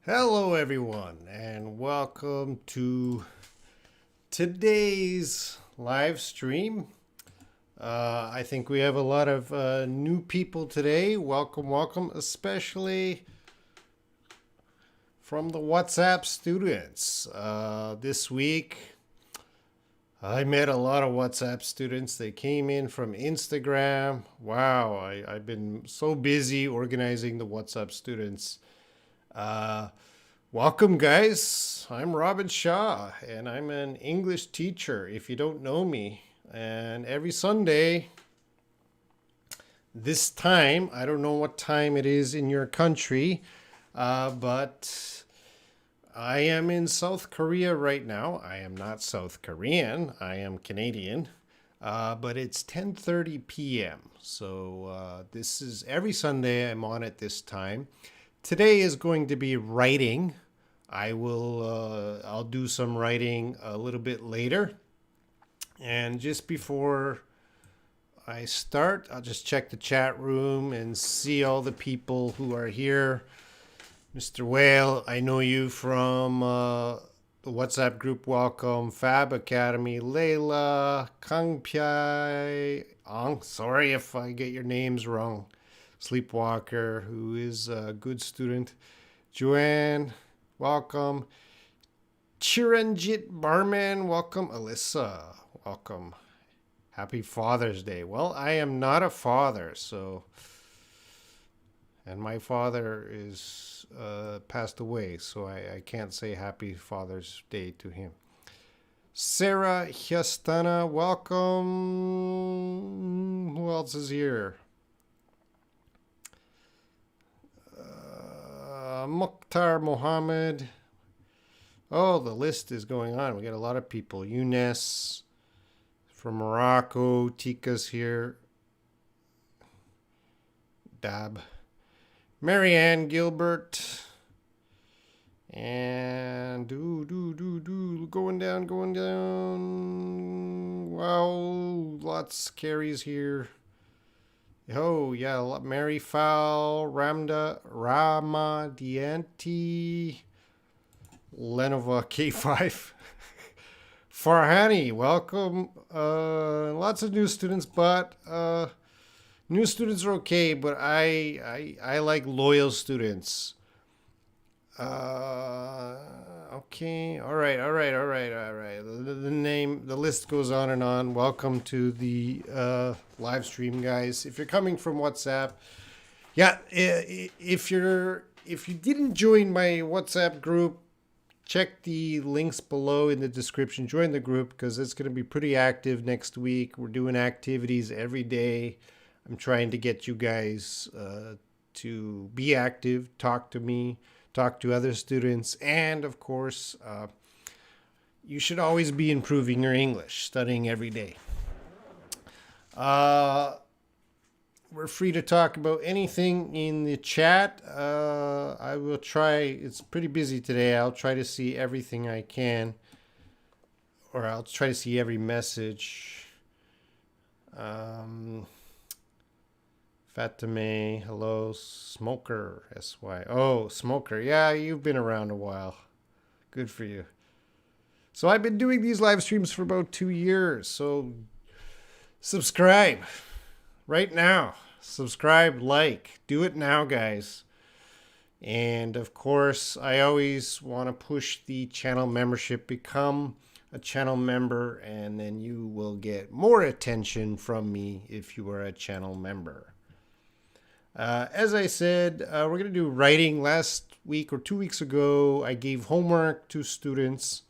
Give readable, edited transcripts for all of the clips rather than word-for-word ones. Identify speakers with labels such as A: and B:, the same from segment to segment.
A: Hello, everyone, and welcome to today's live stream. I think we have a lot of new people today. Welcome, welcome, especially from the WhatsApp students. This week, I met a lot of WhatsApp students. They came in from Instagram. Wow, I've been so busy organizing the WhatsApp students. Uh, Welcome, guys. I'm Robin Shaw, and I'm an English teacher, if you don't know me. And every Sunday, this time, I don't know what time it is in your country, but I am in South Korea right now. I am not South Korean, I am Canadian. But it's 10:30 p.m. So this is every Sunday I'm on at this time. Today is going to be writing. I'll do some writing a little bit later. And just before I start, I'll just check the chat room and see all the people who are here. Mr. Whale, I know you from the WhatsApp group. Welcome. Fab Academy, Layla, Kang Pyai, Ang. Sorry if I get your names wrong. Sleepwalker, who is a good student. Joanne, welcome. Chiranjit Barman, welcome. Alyssa, welcome. Happy Father's Day. Well, I am not a father, so. And my father is passed away, so I can't say Happy Father's Day to him. Sarah Hyastana, welcome. Who else is here? Mukhtar Mohammed. Oh, the list is going on. We got a lot of people. Younes from Morocco. Tika's here. Dab. Marianne Gilbert. And going down. Wow, lots of carries here. Oh, yeah, Mary Fowl, Ramadianti, Lenova K5. Farhani, welcome. Lots of new students, but new students are okay, but I like loyal students. Okay, all right. The list goes on and on. Welcome to the live stream, guys. If you're coming from WhatsApp, yeah, if you didn't join my WhatsApp group, check the links below in the description. Join the group because it's going to be pretty active next week. We're doing activities every day. I'm trying to get you guys to be active, talk to me, talk to other students, and of course, you should always be improving your English, studying every day. We're free to talk about anything in the chat. I will try, it's pretty busy today. I'll try to see everything I can, or I'll try to see every message. Fatime, hello. Smoker, SY. Oh, Smoker. Yeah, you've been around a while. Good for you. So I've been doing these live streams for about 2 years. So subscribe right now. Subscribe, like. Do it now, guys. And of course, I always want to push the channel membership. Become a channel member, and then you will get more attention from me if you are a channel member. As I said, we're going to do writing. Last week or 2 weeks ago, I gave homework to students,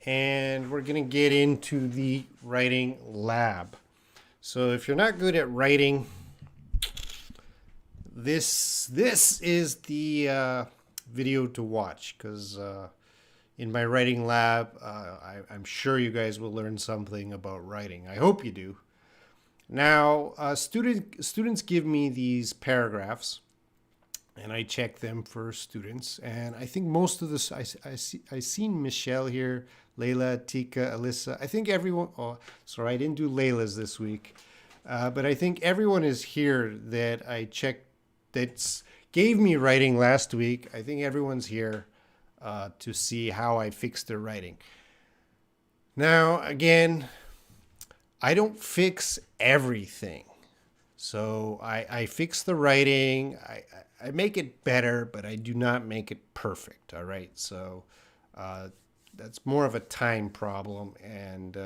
A: and we're going to get into the writing lab. So if you're not good at writing, this is the video to watch, because in my writing lab, I'm sure you guys will learn something about writing. I hope you do. Now, students give me these paragraphs, and I check them for students. And I think most of this, I seen Michelle here, Layla, Tika, Alyssa. I think everyone. Oh, sorry, I didn't do Layla's this week, but I think everyone is here that I checked. That's gave me writing last week. I think everyone's here to see how I fixed their writing. Now, again, I don't fix everything. So I fix the writing. I make it better, but I do not make it perfect. All right. So that's more of a time problem, and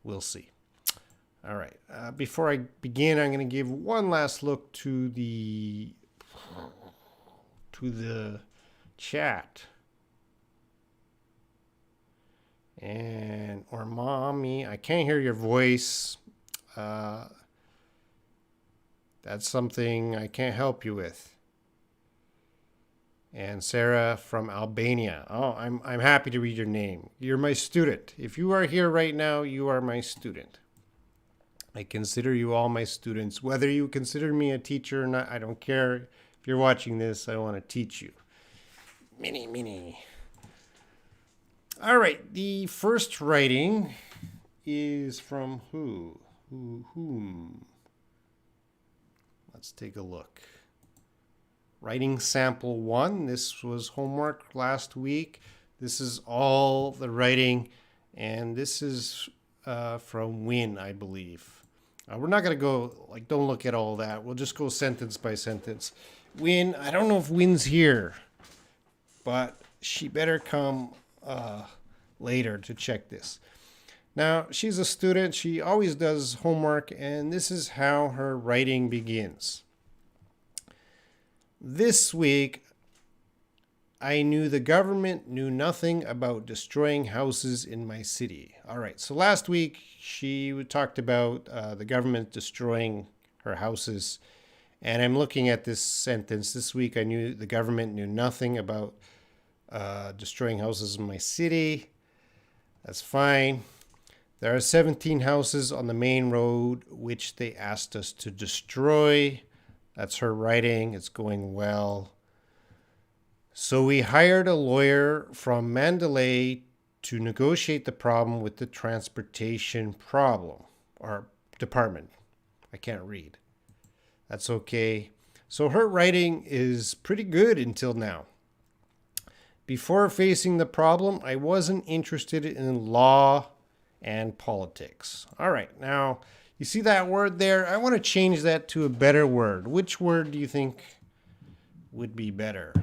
A: we'll see. All right. Before I begin, I'm going to give one last look to the chat. And or mommy, I can't hear your voice. That's something I can't help you with. And Sarah from Albania. Oh, I'm happy to read your name. You're my student. If you are here right now, you are my student. I consider you all my students. Whether you consider me a teacher or not, I don't care. If you're watching this, I want to teach you. Mini. All right, the first writing is from whom? Let's take a look. Writing sample 1. This was homework last week. This is all the writing, and this is from Win, I believe. We're not going to go, don't look at all that. We'll just go sentence by sentence. Win, I don't know if Win's here, but she better come later to check this. Now, she's a student. She always does homework, and this is how her writing begins. This week, I knew the government knew nothing about destroying houses in my city. All right, so last week, she talked about the government destroying her houses, and I'm looking at this sentence. This week, I knew the government knew nothing about destroying houses in my city. That's fine. There are 17 houses on the main road which they asked us to destroy. That's her writing. It's going well. So we hired a lawyer from Mandalay to negotiate the problem with the transportation problem or department. I can't read. That's okay. So her writing is pretty good until now. Before facing the problem, I wasn't interested in law and politics. All right, now you see that word there? I want to change that to a better word. Which word do you think would be better?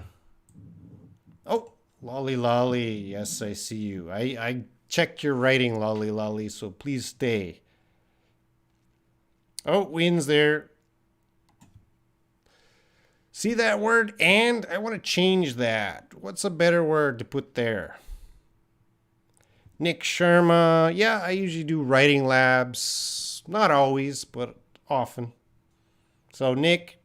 A: Oh, lolly lolly. Yes, I see you. I checked your writing, lolly lolly, so please stay. Oh, Win's there. See that word? And I want to change that. What's a better word to put there? Nick Sharma. Yeah, I usually do writing labs. Not always, but often. So, Nick,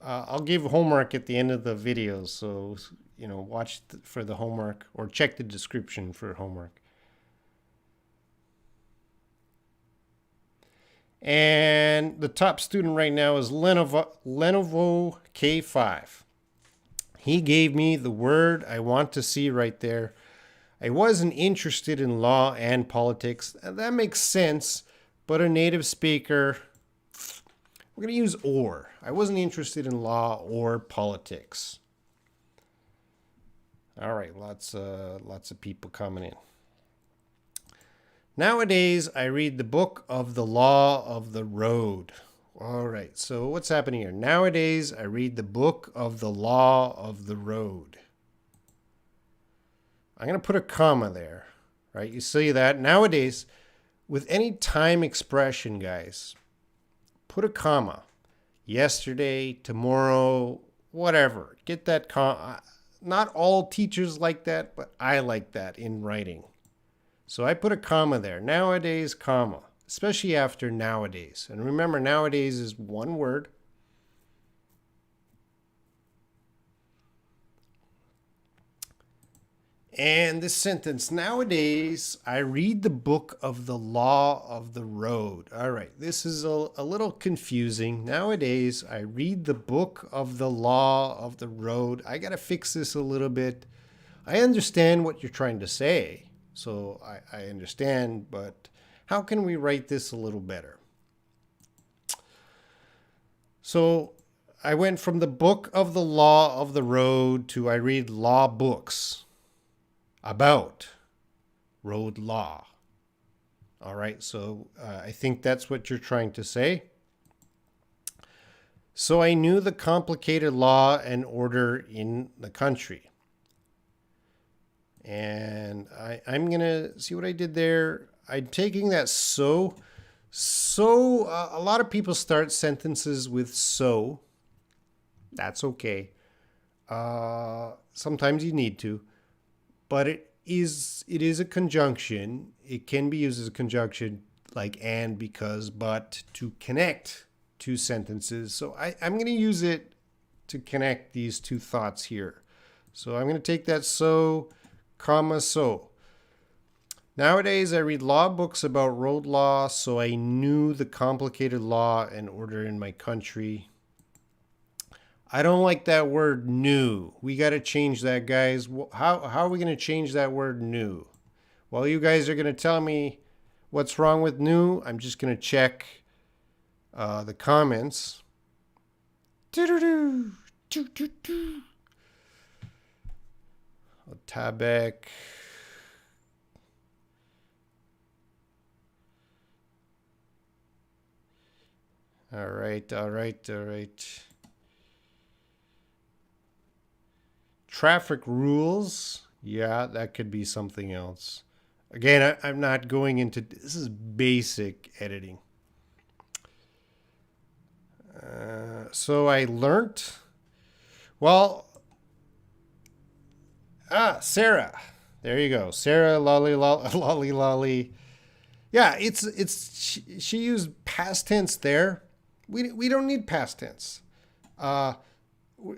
A: I'll give homework at the end of the video. So, watch for the homework or check the description for homework. And the top student right now is Lenovo K5. He gave me the word I want to see right there. I wasn't interested in law and politics. That makes sense, but a native speaker, we're going to use or. I wasn't interested in law or politics. All right, lots of people coming in. Nowadays, I read the book of the law of the road. All right, so what's happening here? Nowadays, I read the book of the law of the road. I'm going to put a comma there, right? You see that? Nowadays, with any time expression, guys, put a comma. Yesterday, tomorrow, whatever. Get that comma. Not all teachers like that, but I like that in writing. So I put a comma there. Nowadays, comma. Especially after nowadays. And remember, nowadays is one word. And this sentence, nowadays, I read the book of the law of the road. All right, this is a little confusing. Nowadays, I read the book of the law of the road. I got to fix this a little bit. I understand what you're trying to say. So I understand, but how can we write this a little better? So I went from the book of the law of the road to I read law books about road law. All right, so I think that's what you're trying to say. So I knew the complicated law and order in the country. And I'm going to see what I did there. I'm taking that so. A lot of people start sentences with so. That's okay. Sometimes you need to. But it is a conjunction. It can be used as a conjunction like and, because, but to connect two sentences. So I'm going to use it to connect these two thoughts here. So I'm going to take that so, comma, so. Nowadays, I read law books about road law, so I knew the complicated law and order in my country. I don't like that word new. We got to change that, guys. How are we going to change that word new? Well, you guys are going to tell me what's wrong with new. I'm just going to check the comments. Tabek. All right. Traffic rules. Yeah, that could be something else. Again, I'm not going into, this is basic editing. So I learned, well, Sarah. There you go. Sarah, lolly, lolly, lolly. Yeah, she used past tense there. We don't need past tense.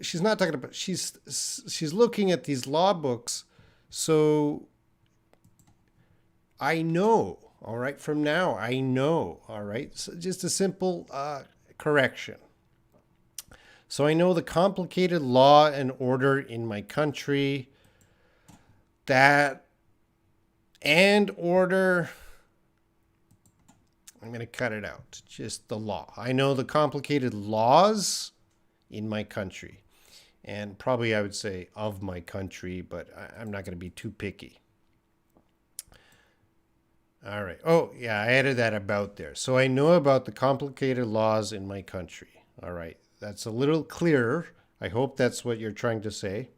A: She's not talking about, she's looking at these law books. So I know, all right, from now, I know, all right. So just a simple correction. So I know the complicated law and order in my country. That and order, I'm going to cut it out. Just the law. I know the complicated laws in my country. And probably I would say of my country, but I'm not going to be too picky. All right. Oh, yeah, I added that about there. So I know about the complicated laws in my country. All right. That's a little clearer. I hope that's what you're trying to say.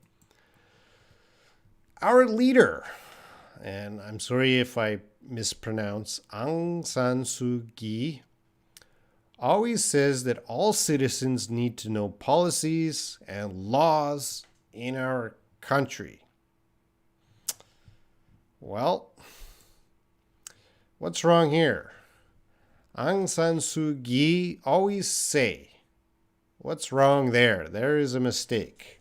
A: Our leader, and I'm sorry if I mispronounce, Aung San Suu Kyi, always says that all citizens need to know policies and laws in our country. Well, what's wrong here? Aung San Suu Kyi always say. What's wrong there? There is a mistake.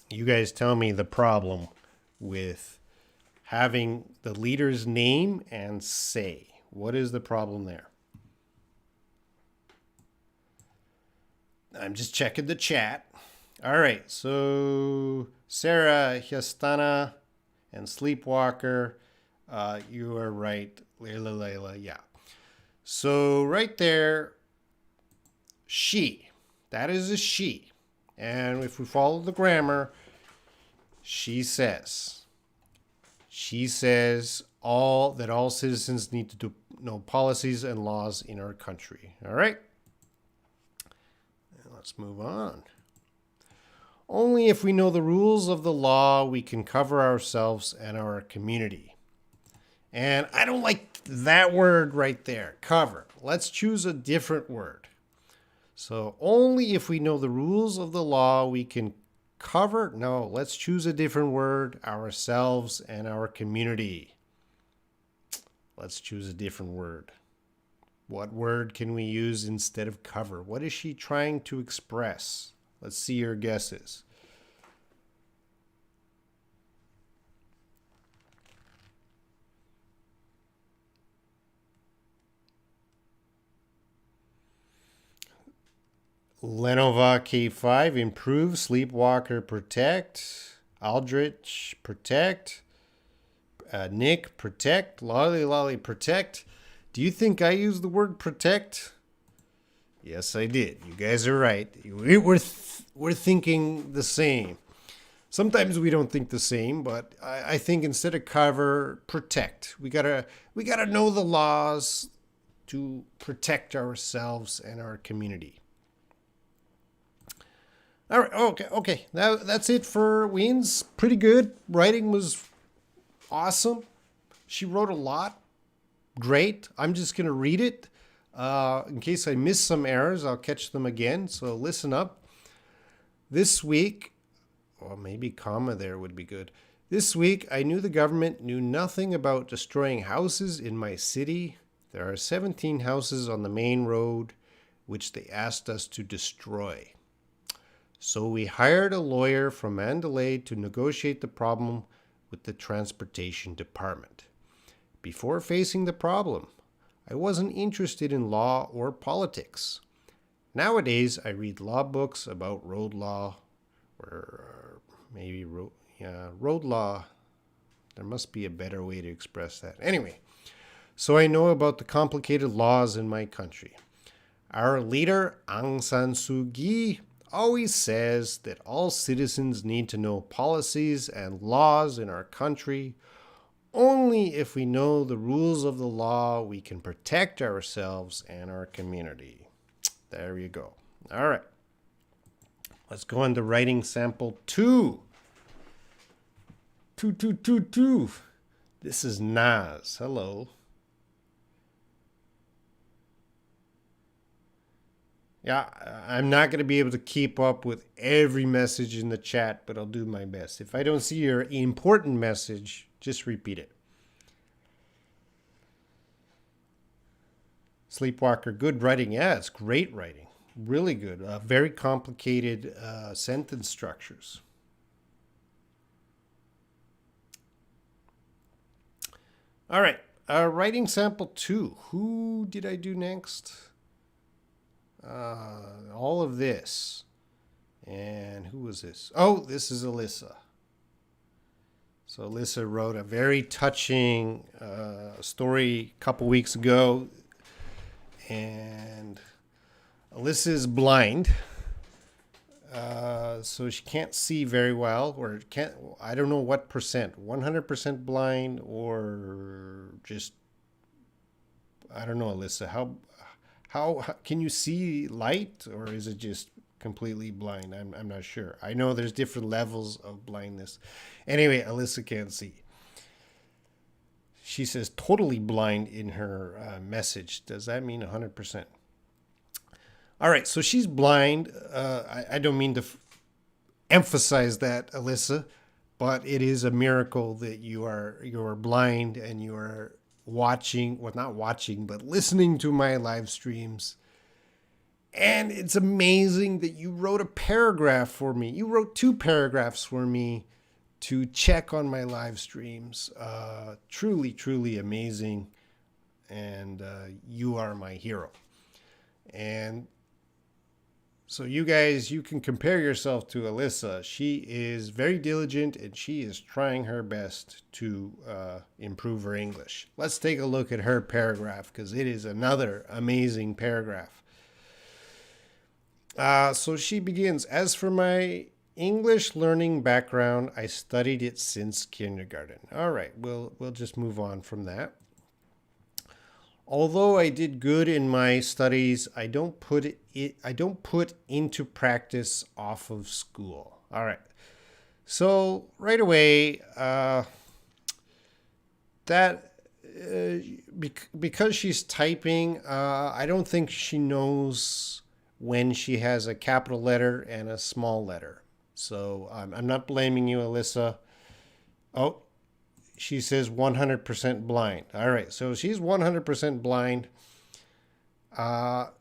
A: You guys tell me the problem with having the leader's name and say. What is the problem there? I'm just checking the chat. All right, so Sarah, Hyastana, and Sleepwalker, you are right. Layla, yeah. So right there, she. That is a she. And if we follow the grammar, she says all citizens need to know policies and laws in our country. All right? And let's move on. Only if we know the rules of the law, we can cover ourselves and our community. And I don't like that word right there, cover. Let's choose a different word. So only if we know the rules of the law, we can cover. No, let's choose a different word, ourselves and our community. Let's choose a different word. What word can we use instead of cover? What is she trying to express? Let's see your guesses. Lenova K5, improve, Sleepwalker, protect, Aldrich, protect, Nick, protect, Lolly, protect. Do you think I use the word protect? Yes, I did. You guys are right. We're thinking the same. Sometimes we don't think the same, but I think instead of cover, protect. We gotta know the laws to protect ourselves and our community. All right, okay. That's it for Weens. Pretty good. Writing was awesome. She wrote a lot. Great. I'm just gonna read it. In case I miss some errors, I'll catch them again. So listen up. This week, or maybe comma there would be good. This week, I knew the government knew nothing about destroying houses in my city. There are 17 houses on the main road, which they asked us to destroy. So we hired a lawyer from Mandalay to negotiate the problem with the transportation department. Before facing the problem, I wasn't interested in law or politics. Nowadays, I read law books about road law, or maybe road law. There must be a better way to express that. Anyway, so I know about the complicated laws in my country. Our leader, Aung San Suu Kyi, always says that all citizens need to know policies and laws in our country. Only if we know the rules of the law, we can protect ourselves and our community. There you go. All right. Let's go on to writing sample 2. 2. This is Naz. Hello. Yeah, I'm not going to be able to keep up with every message in the chat, but I'll do my best. If I don't see your important message, just repeat it. Sleepwalker, good writing. Yeah, it's great writing. Really good. Very complicated sentence structures. All right. Writing sample 2. Who did I do next? All of this. And who was this? Oh, this is Alyssa. So Alyssa wrote a very touching story a couple weeks ago. And Alyssa is blind. So she can't see very well, or can't, I don't know what percent, 100% blind, or just, I don't know, Alyssa, how can you see light, or is it just completely blind? I'm not sure. I know there's different levels of blindness. Anyway, Alyssa can't see. She says totally blind in her message. Does that mean 100%? All right, so she's blind. I don't mean to emphasize that, Alyssa, but it is a miracle that you're blind and you are watching, well, not watching, but listening to my live streams. And it's amazing that you wrote a paragraph for me. You wrote 2 paragraphs for me to check on my live streams. Truly, truly amazing. And you are my hero. And so you guys, you can compare yourself to Alyssa. She is very diligent and she is trying her best to improve her English. Let's take a look at her paragraph because it is another amazing paragraph. So she begins, as for my English learning background, I studied it since kindergarten. All right, we'll just move on from that. Although I did good in my studies, I don't put into practice off of school. All right. So right away, because she's typing, I don't think she knows when she has a capital letter and a small letter. So I'm not blaming you, Alyssa. Oh, she says 100% blind. All right, so she's 100% blind. But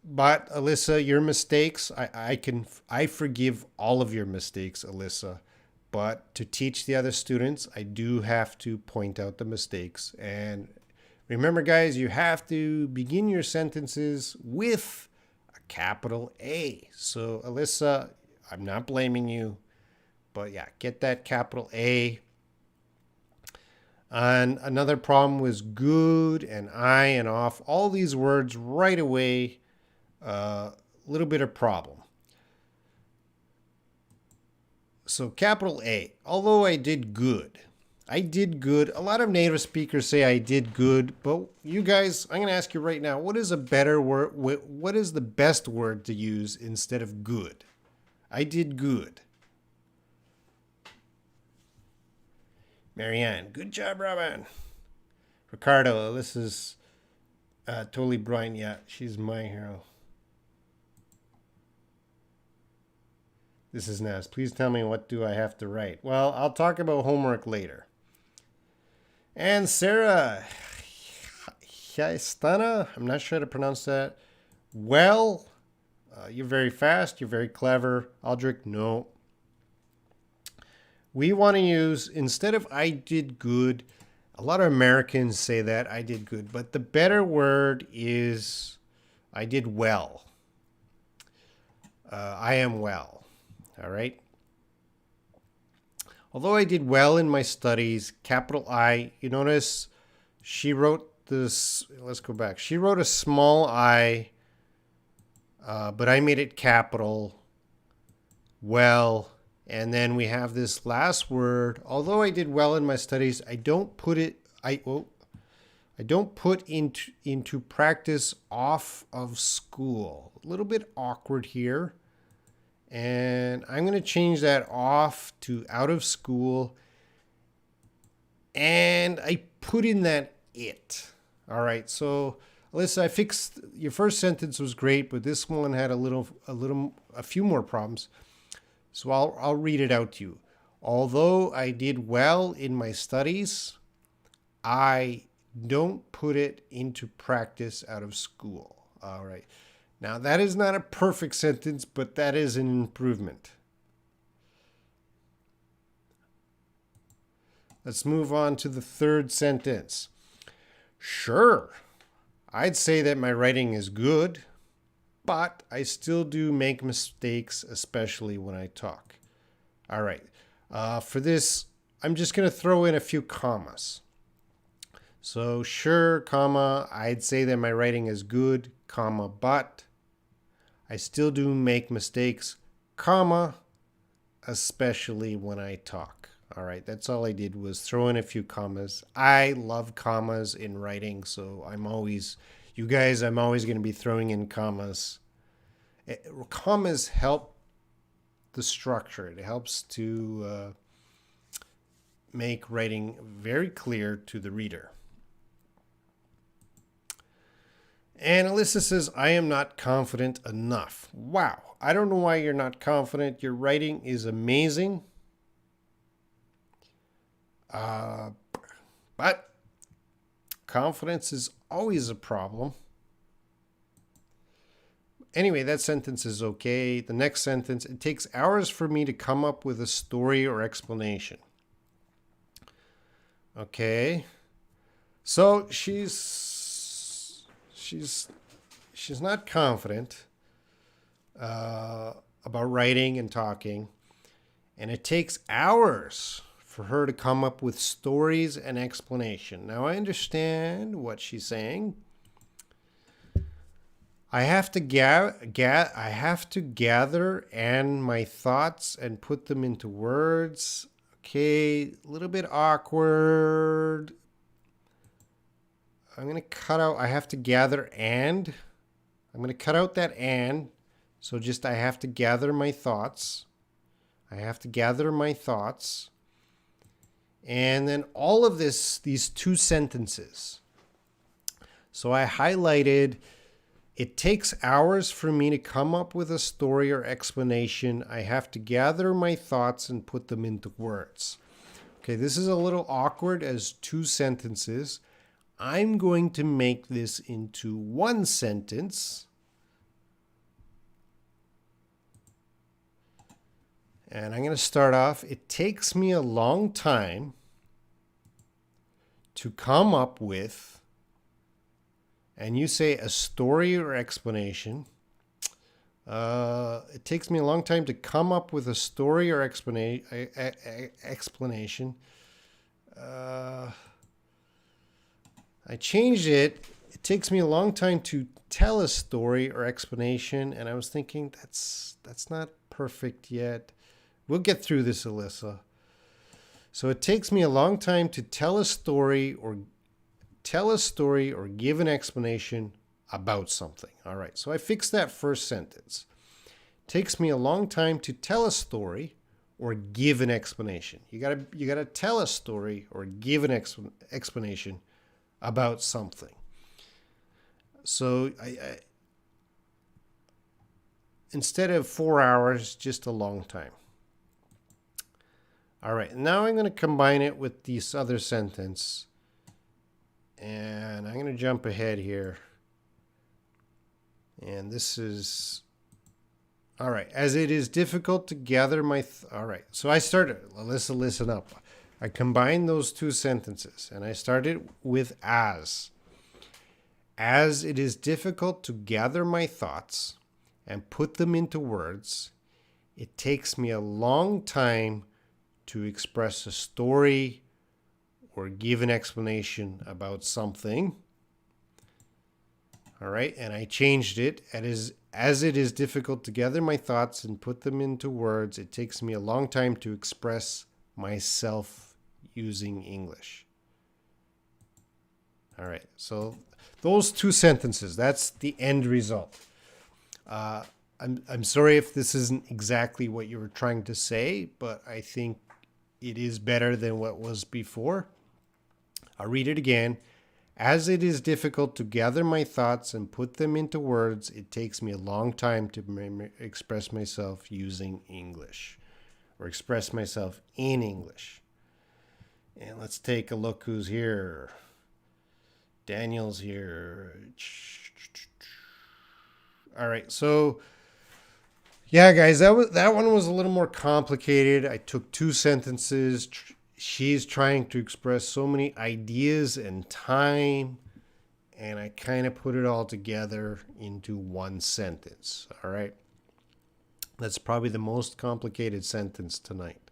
A: Alyssa, your mistakes, I forgive all of your mistakes, Alyssa. But to teach the other students, I do have to point out the mistakes. And remember, guys, you have to begin your sentences with a capital A. So Alyssa, I'm not blaming you, but yeah, get that capital A. And another problem was good and I and off. All these words right away, a little bit of problem. So capital A, although I did good. I did good. A lot of native speakers say I did good, but you guys, I'm going to ask you right now, what is a better word? What is the best word to use instead of good? I did good. Marianne, good job, Robin. Ricardo, this is totally Brian. Yeah, she's my hero. This is Naz. Please tell me, what do I have to write? Well, I'll talk about homework later. And Sarah Hyaistana, I'm not sure how to pronounce that. Well, you're very fast. You're very clever. Aldrich, no. We want to use, instead of I did good, a lot of Americans say that, I did good. But the better word is I did well. I am well. All right. Although I did well in my studies, capital I, you notice she wrote this, let's go back. She wrote a small I, but I made it capital, well, and then we have this last word. Although I did well in my studies, I don't put it, I don't put into practice off of school. A little bit awkward here. And I'm going to change that off to out of school. And I put in that it. All right. So, Alyssa, I fixed your first sentence was great, but this one had a few more problems. So I'll read it out to you. Although I did well in my studies, I don't put it into practice out of school. All right. Now, that is not a perfect sentence, but that is an improvement. Let's move on to the third sentence. Sure, I'd say that my writing is good, but I still do make mistakes, especially when I talk. All right. For this, I'm just going to throw in a few commas. So, sure, comma, I'd say that my writing is good, comma, but I still do make mistakes, comma, especially when I talk. All right, that's all I did was throw in a few commas. I love commas in writing, so I'm always going to be throwing in commas. Commas help the structure. It helps to make writing very clear to the reader. And Alyssa says, I am not confident enough. Wow. I don't know why you're not confident. Your writing is amazing. But confidence is always a problem. Anyway, that sentence is okay. The next sentence, it takes hours for me to come up with a story or explanation. Okay. So she's not confident about writing and talking, and it takes hours for her to come up with stories and explanation. Now I understand what she's saying. I have to gather and my thoughts and put them into words. Okay, a little bit awkward. I'm going to cut out, I have to gather and. I'm going to cut out that and. So just I have to gather my thoughts. I have to gather my thoughts. And then all of this, these two sentences. So I highlighted, it takes hours for me to come up with a story or explanation. I have to gather my thoughts and put them into words. Okay, this is a little awkward as two sentences. I'm going to make this into one sentence. And I'm going to start off, it takes me a long time to come up with, and you say a story or explanation. It takes me a long time to come up with a story or explanation. I changed it. It takes me a long time to tell a story or explanation, and I was thinking that's not perfect yet. We'll get through this, Alyssa. So it takes me a long time to tell a story or give an explanation about something. All right. So I fixed that first sentence. It takes me a long time to tell a story or give an explanation. You gotta tell a story or give an explanation about something. So I instead of 4 hours, just a long time. All right, now I'm going to combine it with this other sentence. And I'm going to jump ahead here. And this is, all right, as it is difficult to gather my, all right, so I started, listen up. I combined those two sentences and I started with as. As it is difficult to gather my thoughts and put them into words, it takes me a long time to express a story or give an explanation about something. All right, and I changed it. As it is difficult to gather my thoughts and put them into words, it takes me a long time to express myself using English. All right, so those two sentences, that's the end result. I'm sorry if this isn't exactly what you were trying to say, but I think it is better than what was before. I'll read it again. As it is difficult to gather my thoughts and put them into words, it takes me a long time to express myself using English, or express myself in English. And let's take a look who's here. Daniel's here. All right, so yeah, guys, that one was a little more complicated. I took two sentences. She's trying to express so many ideas and time, and I kind of put it all together into one sentence. All right, that's probably the most complicated sentence tonight.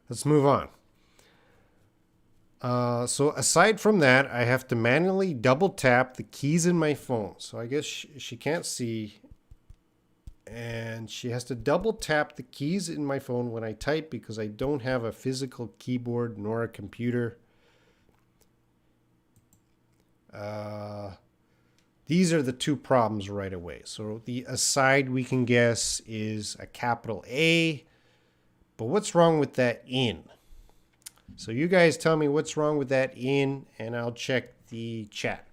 A: Let's move on. So aside from that, I have to manually double tap the keys in my phone. So I guess she can't see. And she has to double tap the keys in my phone when I type because I don't have a physical keyboard nor a computer. These are the two problems right away. So the aside we can guess is a capital A. But what's wrong with that in? So you guys tell me what's wrong with that in, and I'll check the chat.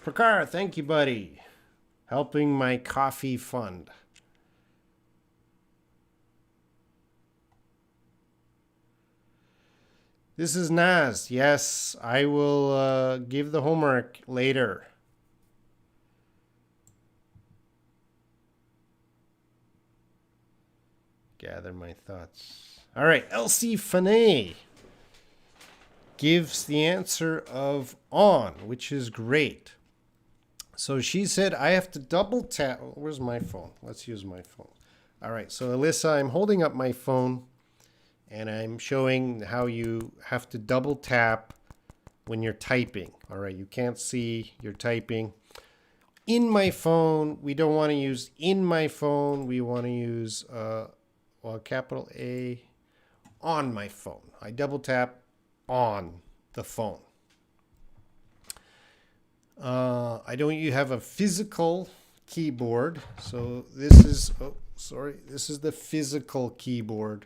A: Prakar, thank you, buddy. Helping my coffee fund. This is Naz. Yes, I will give the homework later. Gather my thoughts. All right, Elsie Fanay gives the answer of on, which is great. So she said, I have to double tap. Where's my phone? Let's use my phone. All right, so Alyssa, I'm holding up my phone and I'm showing how you have to double tap when you're typing. All right, you can't see, you're typing. In my phone, we don't want to use in my phone. We want to use, capital A, on my phone. I double tap on the phone. I don't have a physical keyboard. So this is, this is the physical keyboard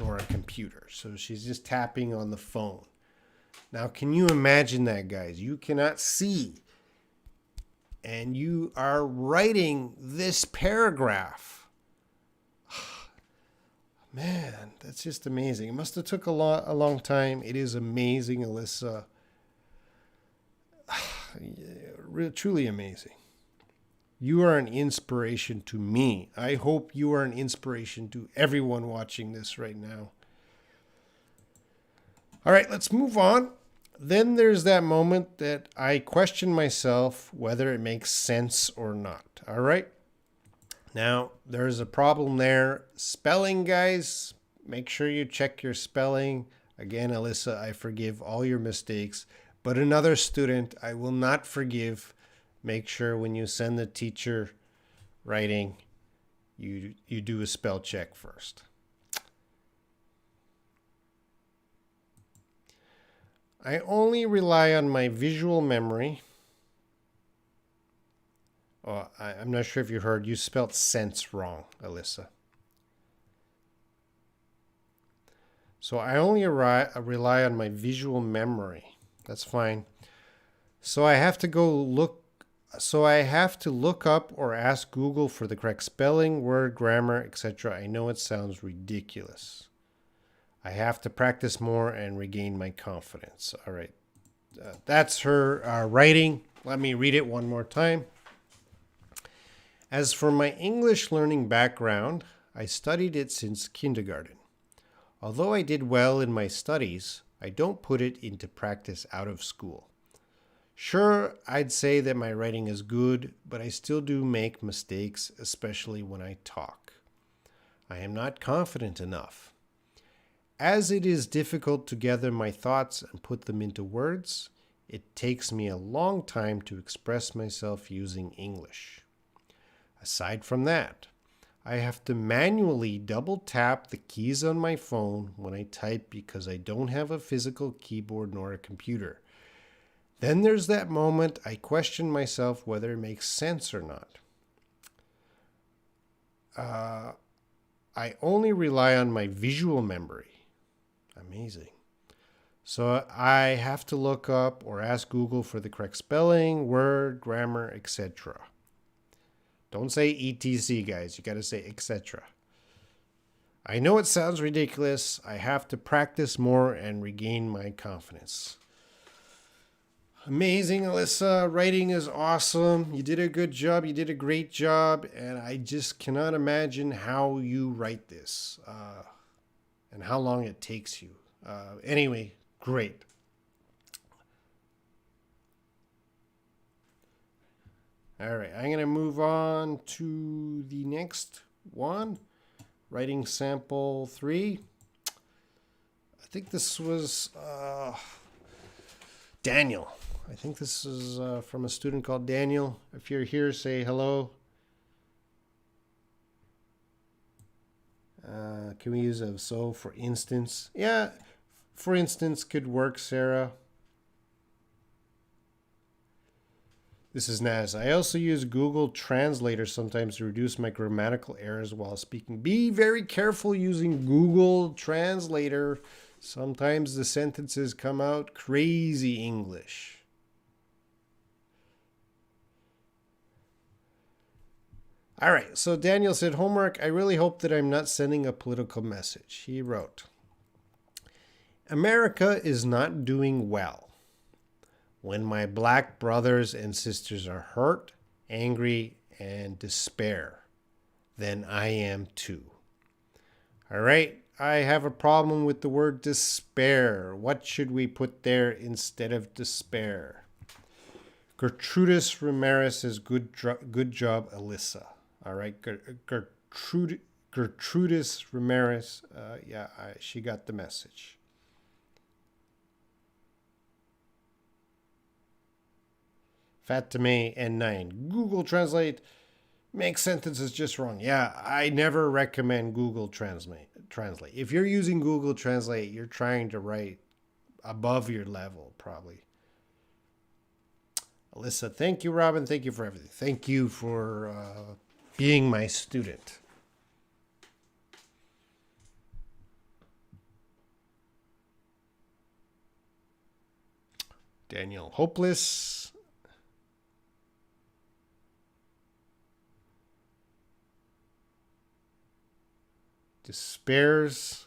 A: or a computer. So she's just tapping on the phone. Now, can you imagine that, guys? You cannot see. And you are writing this paragraph. Man, that's just amazing. It must have took a long time. It is amazing, Alyssa. Truly amazing. You are an inspiration to me. I hope you are an inspiration to everyone watching this right now. All right, let's move on. Then there's that moment that I question myself whether it makes sense or not. All right. Now, there's a problem there. Spelling, guys. Make sure you check your spelling. Again, Alyssa, I forgive all your mistakes. But another student I will not forgive. Make sure when you send the teacher writing, you do a spell check first. I only rely on my visual memory. Oh, I'm not sure if you heard. You spelled sense wrong, Alyssa. So I only rely on my visual memory. That's fine. So I have to look up or ask Google for the correct spelling, word, grammar, etc. I know it sounds ridiculous. I have to practice more and regain my confidence. All right. That's her writing. Let me read it one more time. As for my English learning background, I studied it since kindergarten. Although I did well in my studies, I don't put it into practice out of school. Sure, I'd say that my writing is good, but I still do make mistakes, especially when I talk. I am not confident enough. As it is difficult to gather my thoughts and put them into words, it takes me a long time to express myself using English. Aside from that, I have to manually double tap the keys on my phone when I type because I don't have a physical keyboard nor a computer. Then there's that moment I question myself whether it makes sense or not. I only rely on my visual memory. Amazing. So I have to look up or ask Google for the correct spelling, word, grammar, etc. Don't say etc, guys. You got to say etc. I know it sounds ridiculous. I have to practice more and regain my confidence. Amazing, Alyssa. Writing is awesome. You did a good job. You did a great job. And I just cannot imagine how you write this and how long it takes you. Anyway, great. All right, I'm going to move on to the next one. Writing sample 3. I think this was Daniel. I think this is from a student called Daniel. If you're here, say hello. Can we use a so for instance? Yeah, for instance could work, Sarah. This is Naz. I also use Google Translator sometimes to reduce my grammatical errors while speaking. Be very careful using Google Translator. Sometimes the sentences come out crazy English. All right, so Daniel said, homework, I really hope that I'm not sending a political message. He wrote, America is not doing well. When my black brothers and sisters are hurt, angry, and despair, then I am too. All right, I have a problem with the word despair. What should we put there instead of despair? Gertrudis Ramirez says, good job, Alyssa. All right, Gertrudis Ramirez, she got the message. Fatime N9. Google Translate makes sentences just wrong. Yeah, I never recommend Google Translate. If you're using Google Translate, you're trying to write above your level, probably. Alyssa, thank you, Robin. Thank you for everything. Thank you for being my student. Daniel, hopeless. Despairs.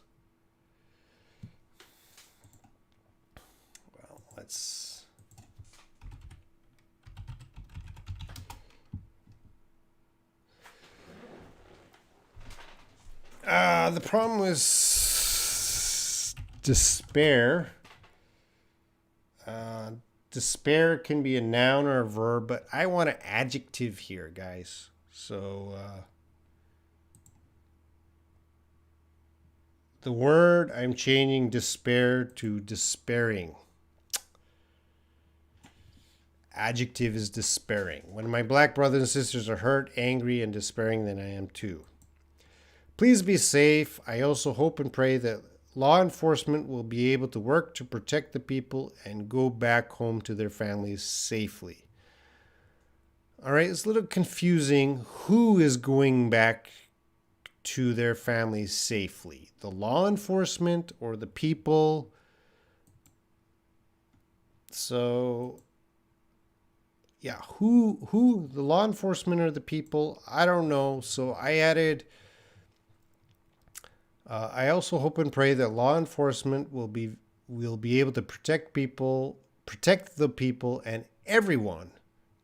A: Well, let's. The problem was despair. Despair can be a noun or a verb, but I want an adjective here, guys. So the, The word, I'm changing despair to despairing. Adjective is despairing. When my black brothers and sisters are hurt, angry, and despairing, then I am too. Please be safe. I also hope and pray that law enforcement will be able to work to protect the people and go back home to their families safely. All right, it's a little confusing. Who is going back to their families safely? The law enforcement or the people? So, yeah, who? The law enforcement or the people? I don't know. So I added, I also hope and pray that law enforcement will be able to protect the people, and everyone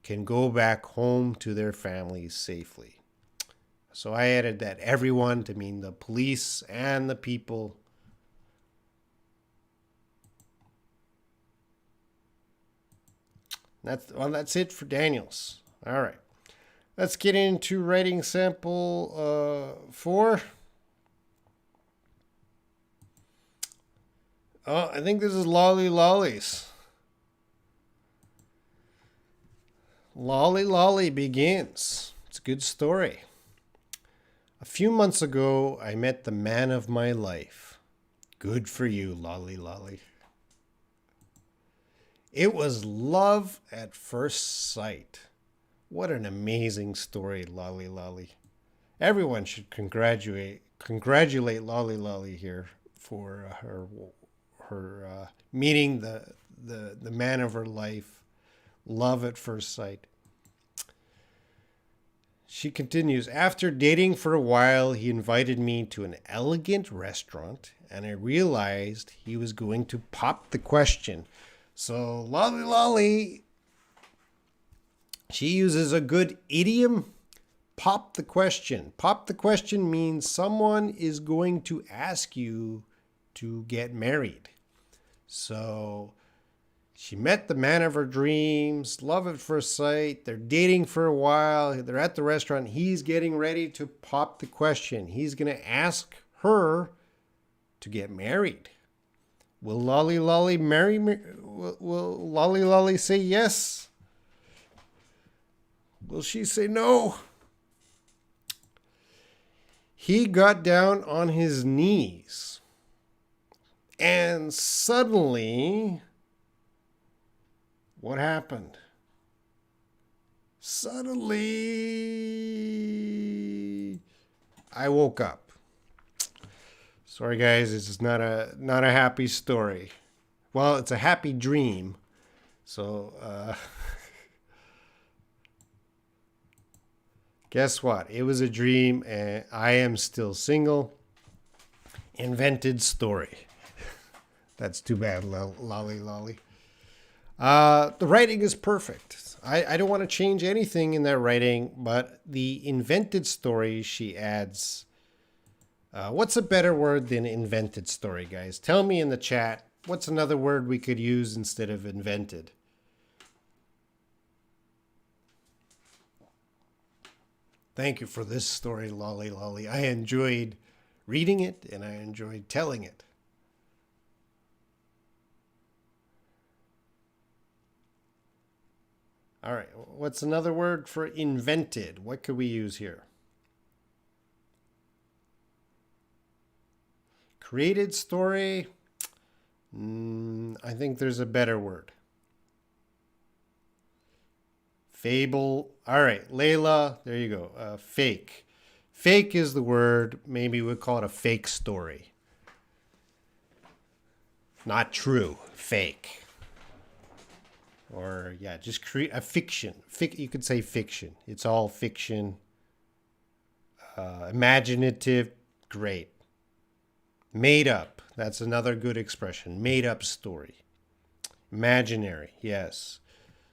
A: can go back home to their families safely. So I added that everyone to mean the police and the people. That's it for Daniels. All right. Let's get into writing sample 4. Oh, I think this is Lolly Lollies. Lolly Lolly begins. It's a good story. A few months ago, I met the man of my life. Good for you, Lolly Lolly. It was love at first sight. What an amazing story, Lolly Lolly. Everyone should congratulate Lolly Lolly here for her meeting the man of her life. Love at first sight. She continues, after dating for a while, he invited me to an elegant restaurant, and I realized he was going to pop the question. So Lolly Lolly, she uses a good idiom, pop the question. Pop the question means someone is going to ask you to get married. So she met the man of her dreams, love at first sight. They're dating for a while. They're at the restaurant. He's getting ready to pop the question. He's going to ask her to get married. Will Lolly Lolly marry me? Will Lolly Lolly say yes? Will she say no? He got down on his knees. And suddenly, what happened? Suddenly, I woke up. Sorry, guys, this is not a happy story. Well, it's a happy dream. So, guess what? It was a dream, and I am still single. Invented story. That's too bad, Lolly Lolly. The writing is perfect. I don't want to change anything in that writing, but the invented story she adds. What's a better word than invented story, guys? Tell me in the chat. What's another word we could use instead of invented? Thank you for this story, Lolly Lolly. I enjoyed reading it and I enjoyed telling it. All right, what's another word for invented? What could we use here? Created story. I think there's a better word. Fable. All right, Layla, there you go. Fake. Fake is the word. Maybe we'll call it a fake story. Not true. Fake. Or, yeah, just create a fiction. You could say fiction. It's all fiction. Imaginative. Great. Made up. That's another good expression. Made up story. Imaginary. Yes.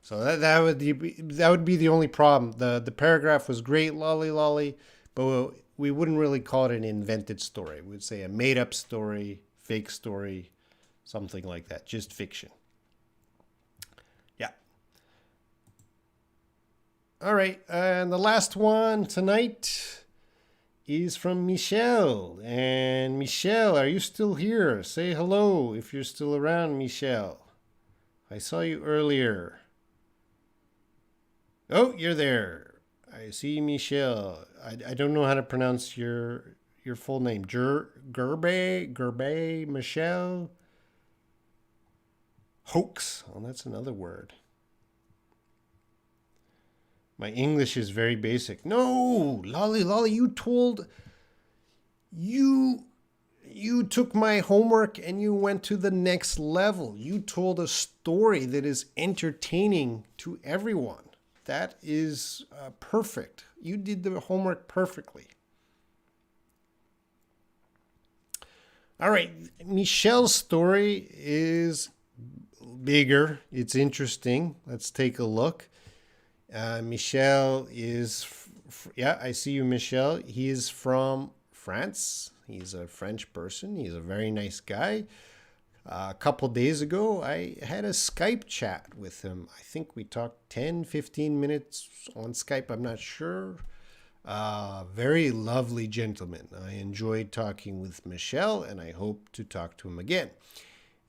A: So that would be the only problem. The paragraph was great, Lolly Lolly, but we wouldn't really call it an invented story. We'd say a made up story, fake story, something like that. Just fiction. Yeah. All right. And the last one tonight is from Michelle. And Michelle, are you still here? Say hello if you're still around, Michelle. I saw you earlier. Oh, you're there. I see Michelle. I don't know how to pronounce your full name. Gerbe, Michelle Hoax. Oh, that's another word. My English is very basic. No, Lolly, you you took my homework and you went to the next level. You told a story that is entertaining to everyone. That is perfect. You did the homework perfectly. All right, Michelle's story is bigger. It's interesting. Let's take a look. Michel is, yeah, I see you, Michel. He is from France. He's a French person. He's a very nice guy. A couple days ago, I had a Skype chat with him. I think we talked 10, 15 minutes on Skype. I'm not sure. Very lovely gentleman. I enjoyed talking with Michel, and I hope to talk to him again.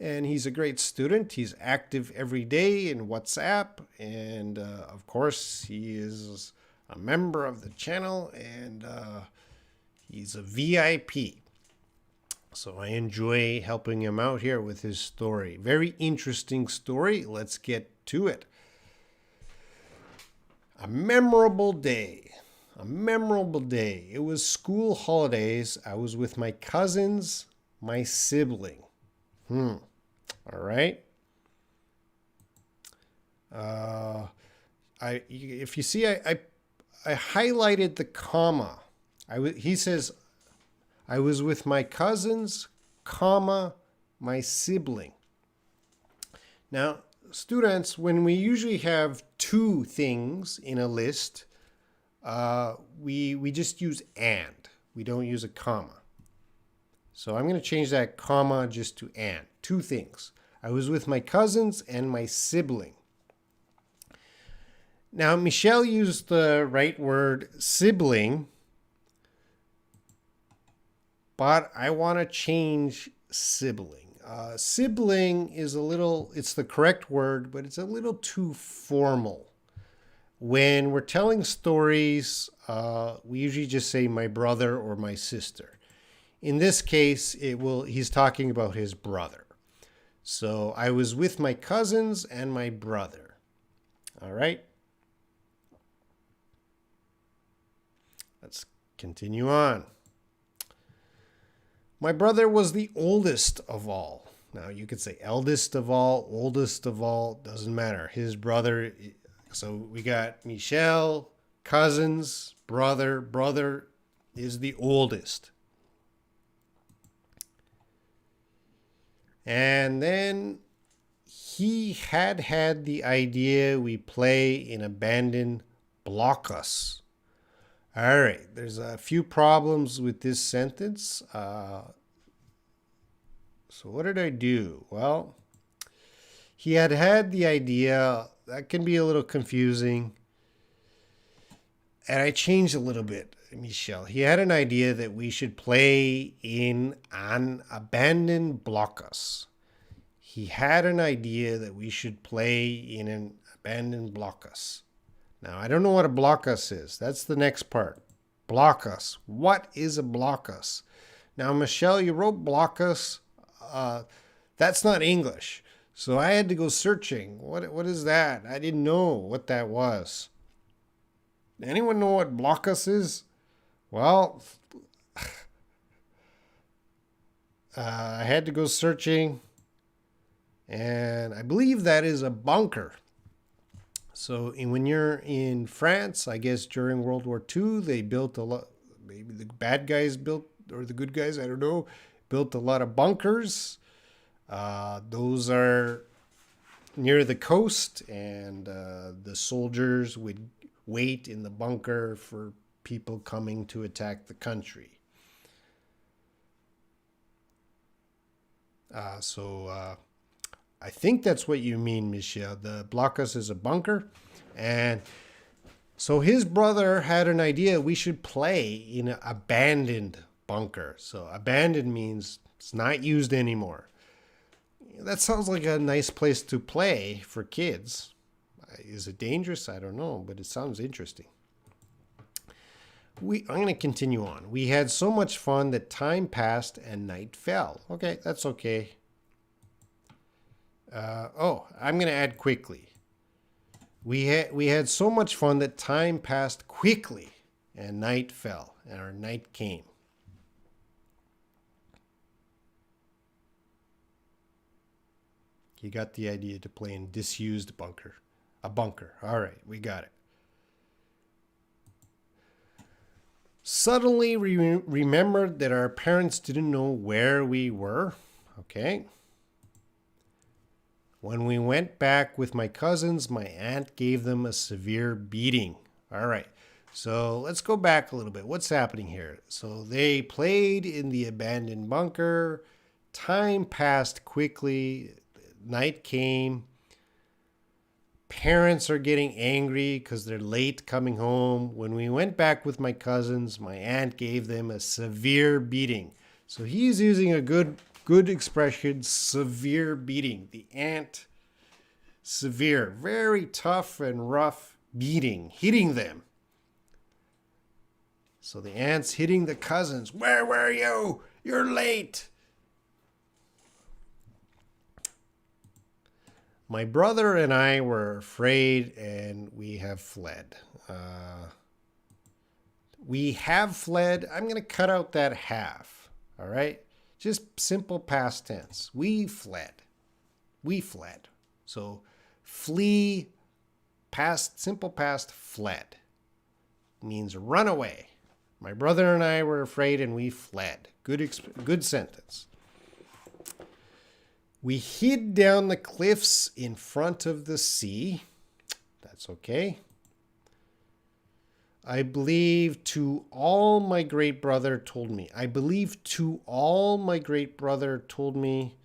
A: And he's a great student. He's active every day in WhatsApp. And of course, he is a member of the channel and he's a VIP. So I enjoy helping him out here with his story. Very interesting story. Let's get to it. A memorable day. A memorable day. It was school holidays. I was with my cousins, my sibling. All right. If you see, I highlighted the comma. He says, I was with my cousins, comma, my sibling. Now, students, when we usually have two things in a list, we just use and. We don't use a comma. So I'm going to change that comma just to and. Two things. I was with my cousins and my sibling. Now, Michelle used the right word sibling, but I want to change sibling. Sibling is it's the correct word, but it's a little too formal. When we're telling stories, we usually just say my brother or my sister. In this case, he's talking about his brother. So I was with my cousins and my brother. All right. Let's continue on. My brother was the oldest of all. Now you could say eldest of all, oldest of all, doesn't matter. His brother. So we got Michelle, cousins, brother. Brother is the oldest. And then he had the idea we play in abandoned blockhouse. All right, there's a few problems with this sentence. So what did I do? Well, he had the idea. That can be a little confusing. And I changed a little bit, Michel. He had an idea that we should play in an abandoned blockhouse. He had an idea that we should play in an abandoned blockhouse. Now, I don't know what a blockhouse is. That's the next part. Blockhouse. What is a blockhouse? Now, Michelle, you wrote blockhouse. That's not English. So I had to go searching. What is that? I didn't know what that was. Anyone know what blockhouse is? Well, I had to go searching. And I believe that is a bunker. So when you're in France, I guess during World War II, they built a lot, maybe the bad guys built, or the good guys, I don't know, built a lot of bunkers. Those are near the coast, and the soldiers would wait in the bunker for people coming to attack the country. I think that's what you mean, Michel. The blockhouse is a bunker. And so his brother had an idea we should play in an abandoned bunker. So abandoned means it's not used anymore. That sounds like a nice place to play for kids. Is it dangerous? I don't know, but it sounds interesting. I'm going to continue on. We had so much fun that time passed and night fell. Okay, that's okay. I'm going to add quickly. We had so much fun that time passed quickly and night fell and our night came. You got the idea to play in disused bunker. A bunker. All right, we got it. Suddenly we remembered that our parents didn't know where we were. Okay. When we went back with my cousins, my aunt gave them a severe beating. All right. So let's go back a little bit. What's happening here? So they played in the abandoned bunker. Time passed quickly. Night came. Parents are getting angry because they're late coming home. When we went back with my cousins, my aunt gave them a severe beating. So he's using a good expression, severe beating. The aunt, severe, very tough and rough beating, hitting them. So the aunt's hitting the cousins. Where were you? You're late. My brother and I were afraid and we have fled. We have fled. I'm going to cut out that half. All right? Just simple past tense. We fled. We fled. So flee, past, simple past, fled. Means run away. My brother and I were afraid and we fled. Good sentence. We hid down the cliffs in front of the sea. That's okay. I believe to all my great brother told me. I believe to all my great brother told me.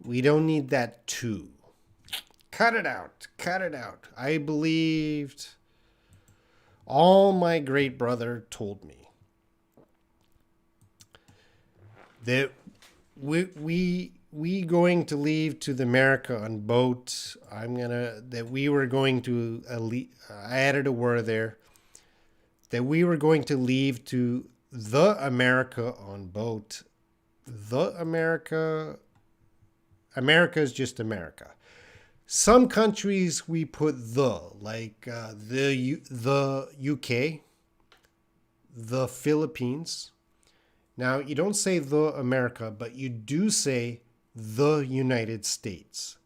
A: We don't need that to. Cut it out. Cut it out. I believed all my great brother told me that we going to leave to the America on boat. We were going to, I added a word there, that we were going to leave to the America on boat. The America is just America. Some countries we put the, like the UK, the Philippines. Now, you don't say the America, but you do say the United States.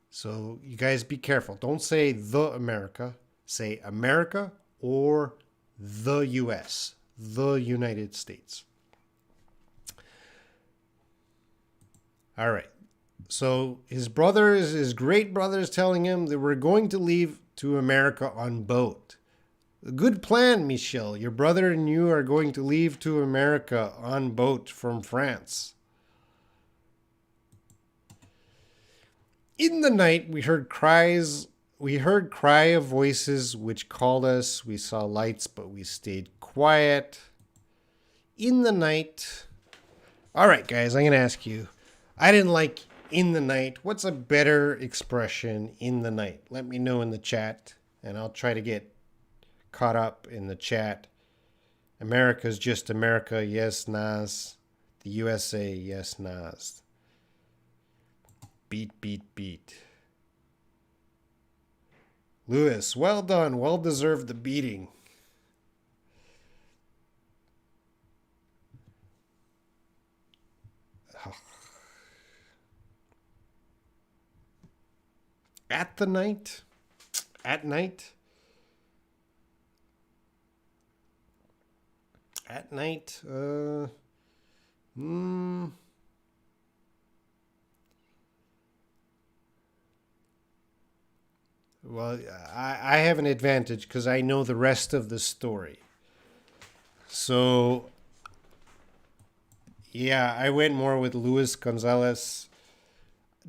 A: So you guys be careful. Don't say the America. Say America or the US, the United States. All right. So his great brother is telling him that we're going to leave to America on boat. A good plan, Michel. Your brother and you are going to leave to America on boat from France. In the night, we heard cry of voices which called us. We saw lights, but we stayed quiet. In the night. All right, guys, I'm going to ask you. I didn't like in the night. What's a better expression in the night? Let me know in the chat, and I'll try to get caught up in the chat. America's just America. Yes, Nas. The USA. Yes, Nas. Beat, beat, beat. Lewis, well done. Well deserved the beating. At the night? At night? At night? Well, I have an advantage because I know the rest of the story. So, yeah, I went more with Luis Gonzalez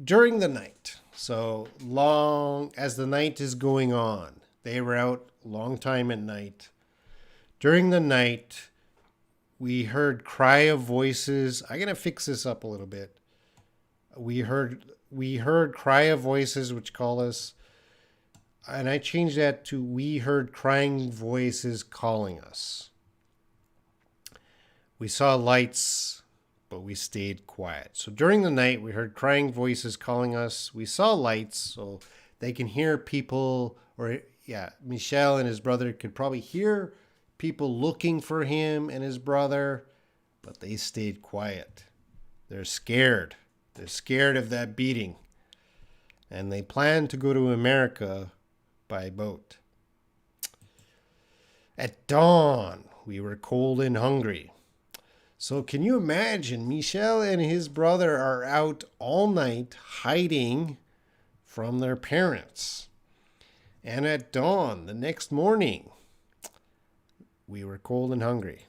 A: during the night. So, long as the night is going on, they were out long time at night. During the night, we heard cry of voices. I'm going to fix this up a little bit. We heard cry of voices which call us. And I changed that to we heard crying voices calling us. We saw lights, but we stayed quiet. So during the night, we heard crying voices calling us. We saw lights, so they can hear people, or yeah, Michel and his brother could probably hear people looking for him and his brother, but they stayed quiet. They're scared. They're scared of that beating. And they plan to go to America by boat. At dawn, we were cold and hungry. So can you imagine? Michel and his brother are out all night hiding from their parents. And at dawn, the next morning, we were cold and hungry.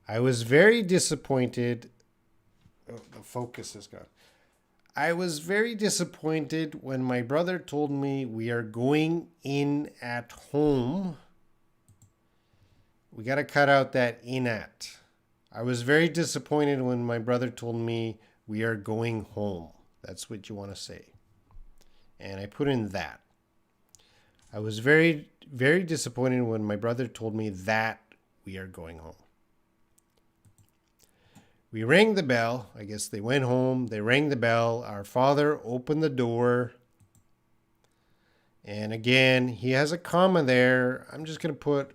A: I was very disappointed. Oh, the focus is gone. I was very disappointed when my brother told me we are going in at home. We got to cut out that in at. I was very disappointed when my brother told me we are going home. That's what you want to say. And I put in that. I was very, very disappointed when my brother told me that we are going home. We rang the bell. I guess they went home. They rang the bell. Our father opened the door. And again, he has a comma there. I'm just going to put,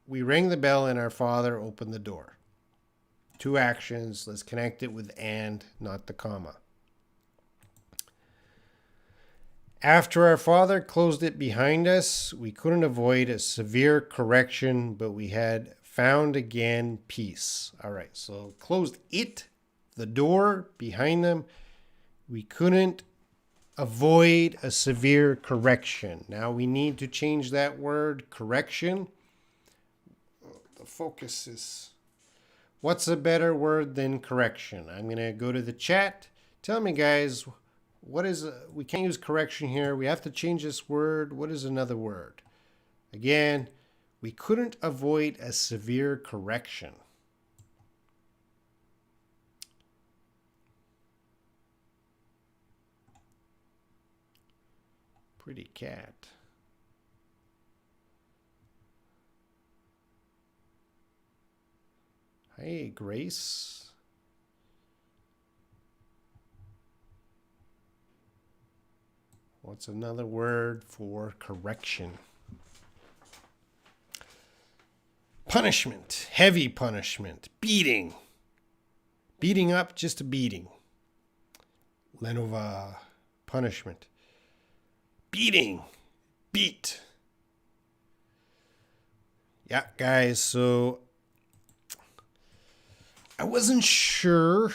A: we rang the bell and our father opened the door. Two actions. Let's connect it with and, not the comma. After our father closed it behind us, we couldn't avoid a severe correction, but we had found again peace. All right, so closed it, the door behind them. We couldn't avoid a severe correction. Now we need to change that word, correction. The focus is, what's a better word than correction? I'm going to go to the chat. Tell me, guys, what is, we can't use correction here. We have to change this word. What is another word? Again, we couldn't avoid a severe correction. Pretty cat. Hey, Grace. What's another word for correction? Punishment, heavy punishment, beating. Beating up, just a beating. Lenova, punishment. Beating, beat. Yeah, guys, so I wasn't sure,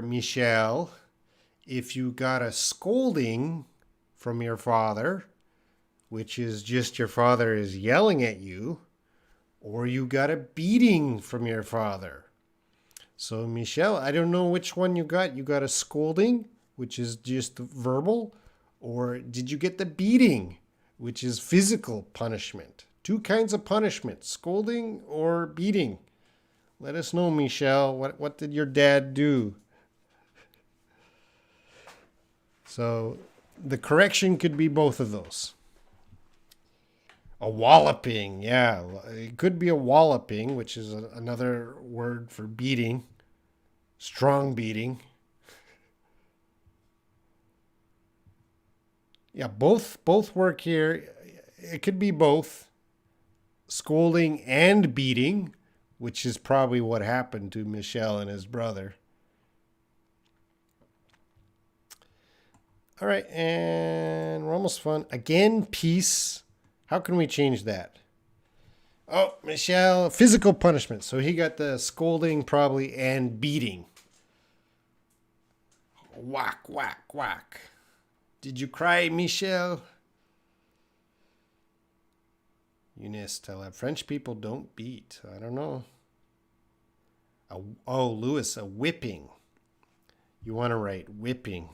A: Michel, if you got a scolding from your father, which is just your father is yelling at you, or you got a beating from your father. So, Michel, I don't know which one you got. You got a scolding, which is just verbal, or did you get the beating, which is physical punishment? Two kinds of punishment, scolding or beating. Let us know, Michel. What did your dad do? So the correction could be both of those. A walloping, yeah. It could be a walloping, which is another word for beating. Strong beating. Yeah, both work here. It could be both. Scolding and beating, which is probably what happened to Michel and his brother. All right, and we're almost done. Again, peace. How can we change that? Oh, Michel, physical punishment. So he got the scolding probably and beating. Whack, whack, whack. Did you cry, Michel? Eunice, tell that French people don't beat. I don't know. Oh, Louis, a whipping. You want to write whipping.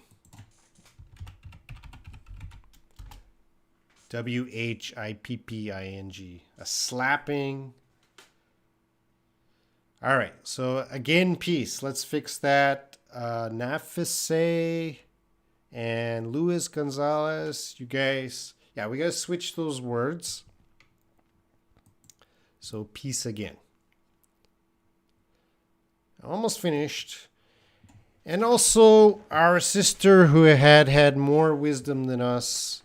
A: WHIPPING. A slapping. All right. So again, peace. Let's fix that. Nafise and Luis Gonzalez. You guys, yeah, we got to switch those words. So peace again. Almost finished. And also our sister who had more wisdom than us.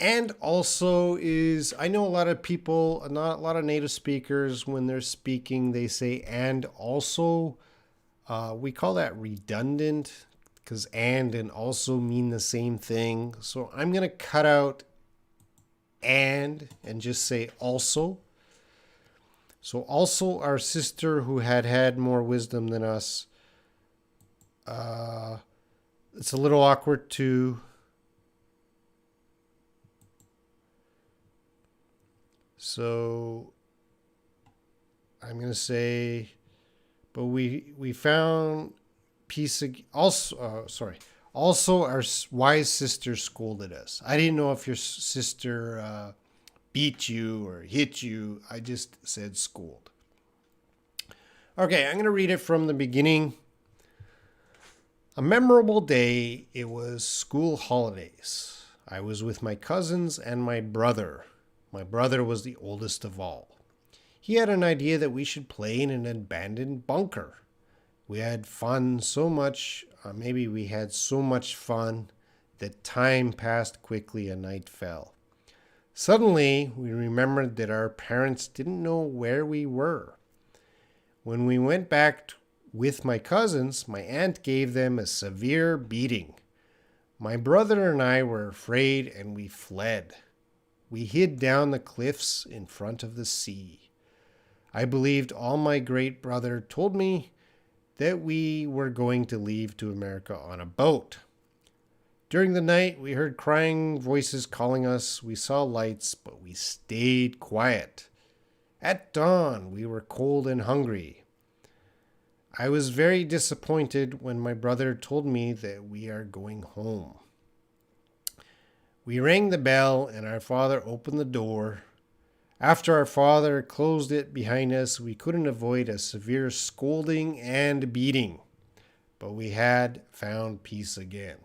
A: And also is, I know a lot of people, not a lot of native speakers, when they're speaking, they say and also. We call that redundant because and also mean the same thing. So I'm going to cut out and just say also. So also our sister who had more wisdom than us. It's a little awkward to so I'm going to say, but we found peace also also our wise sister scolded us. I didn't know if your sister beat you or hit you. I just said scold. Okay, I'm going to read it from the beginning. A memorable day. It was school holidays. I was with my cousins and my brother. My brother was the oldest of all. He had an idea that we should play in an abandoned bunker. We had fun so much, maybe we had so much fun that time passed quickly and night fell. Suddenly, we remembered that our parents didn't know where we were. When we went back with my cousins, my aunt gave them a severe beating. My brother and I were afraid and we fled. We hid down the cliffs in front of the sea. I believed all my great brother told me that we were going to leave to America on a boat. During the night, we heard crying voices calling us. We saw lights, but we stayed quiet. At dawn, we were cold and hungry. I was very disappointed when my brother told me that we are going home. We rang the bell and our father opened the door. After our father closed it behind us, we couldn't avoid a severe scolding and beating, but we had found peace again.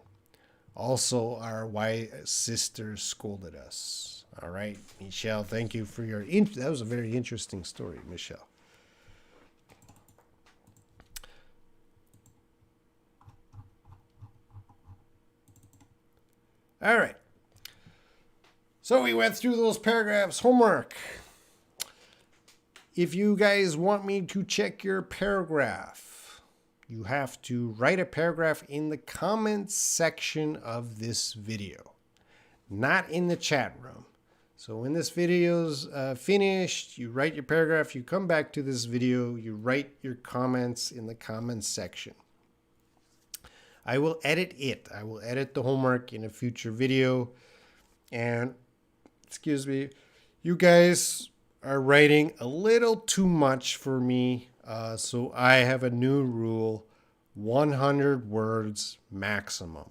A: Also, our wise sister scolded us. All right, Michelle, thank you for your... that was a very interesting story, Michelle. All right. So we went through those paragraphs. Homework. If you guys want me to check your paragraph, you have to write a paragraph in the comments section of this video, not in the chat room. So when this video's finished, you write your paragraph, you come back to this video, you write your comments in the comments section. I will edit it. I will edit the homework in a future video. And excuse me, you guys are writing a little too much for me. So I have a new rule, 100 words maximum.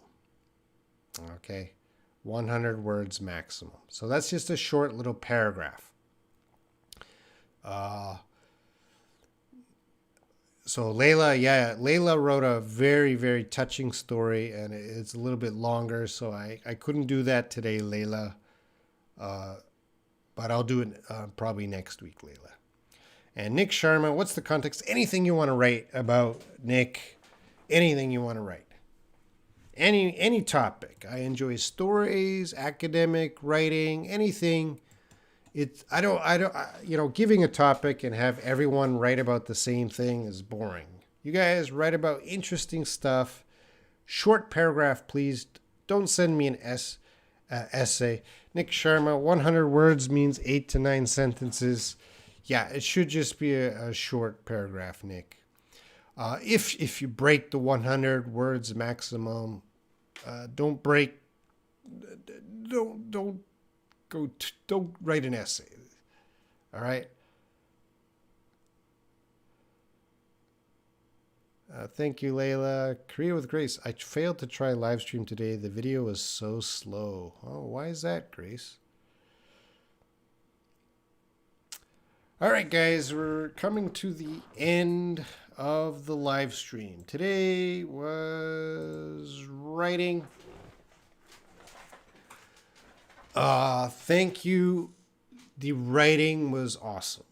A: Okay, 100 words maximum. So that's just a short little paragraph. So Layla wrote a very, very touching story, and it's a little bit longer, so I couldn't do that today, Layla. But I'll do it probably next week, Layla. And Nick Sharma, what's the context? Anything you want to write about Nick, anything you want to write. Any topic. I enjoy stories, academic writing, anything. Giving a topic and have everyone write about the same thing is boring. You guys write about interesting stuff. Short paragraph, please. Don't send me an essay. Nick Sharma, 100 words means 8 to 9 sentences. Yeah, it should just be a short paragraph, Nick. If you break the 100 words maximum, don't write an essay. All right. Thank you, Layla. Korea with Grace. I failed to try live stream today. The video was so slow. Oh, why is that, Grace? All right, guys, we're coming to the end of the live stream. Today was writing. Thank you. The writing was awesome.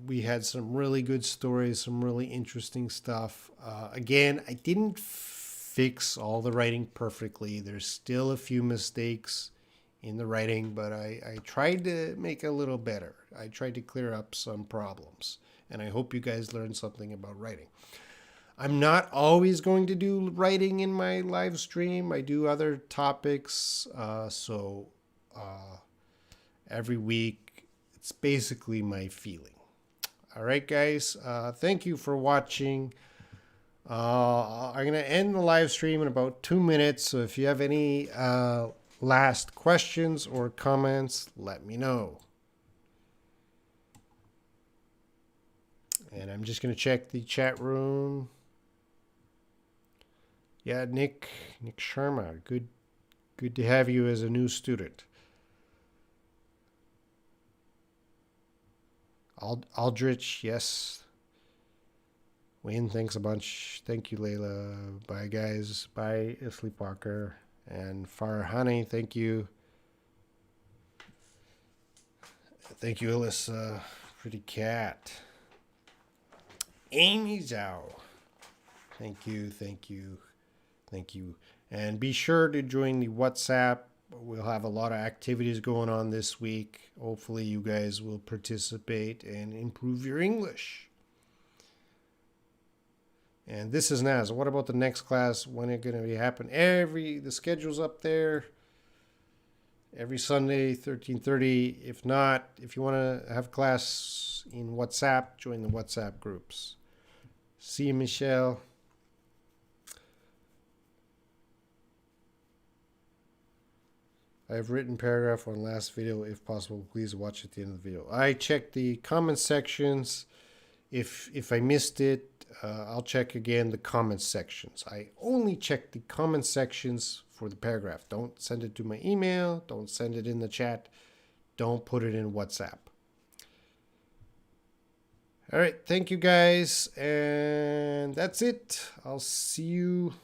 A: We had some really good stories, some really interesting stuff. Again, I didn't fix all the writing perfectly. There's still a few mistakes in the writing, but I tried to make it a little better. I tried to clear up some problems, and I hope you guys learned something about writing. I'm not always going to do writing in my live stream. I do other topics, so every week it's basically my feeling. All right, guys. Thank you for watching. I'm going to end the live stream in about 2 minutes. So if you have any last questions or comments, let me know. And I'm just going to check the chat room. Yeah, Nick Sharma. Good to have you as a new student. Aldrich, yes. Wayne, thanks a bunch. Thank you, Layla. Bye, guys. Bye, Sleepwalker. And Farhani, thank you. Thank you, Alyssa. Pretty cat. Amy Zhao. Thank you. And be sure to join the WhatsApp. We'll have a lot of activities going on this week. Hopefully you guys will participate and improve your English. And this is Naz. What about the next class? When it's going to happen? The schedule's up there. Every Sunday, 13:30. If not, if you want to have class in WhatsApp, join the WhatsApp groups. See you, Michelle. I have written paragraph on last video. If possible, please watch at the end of the video. I checked the comment sections. If I missed it, I'll check again the comment sections. I only check the comment sections for the paragraph. Don't send it to my email. Don't send it in the chat. Don't put it in WhatsApp. All right. Thank you, guys. And that's it. I'll see you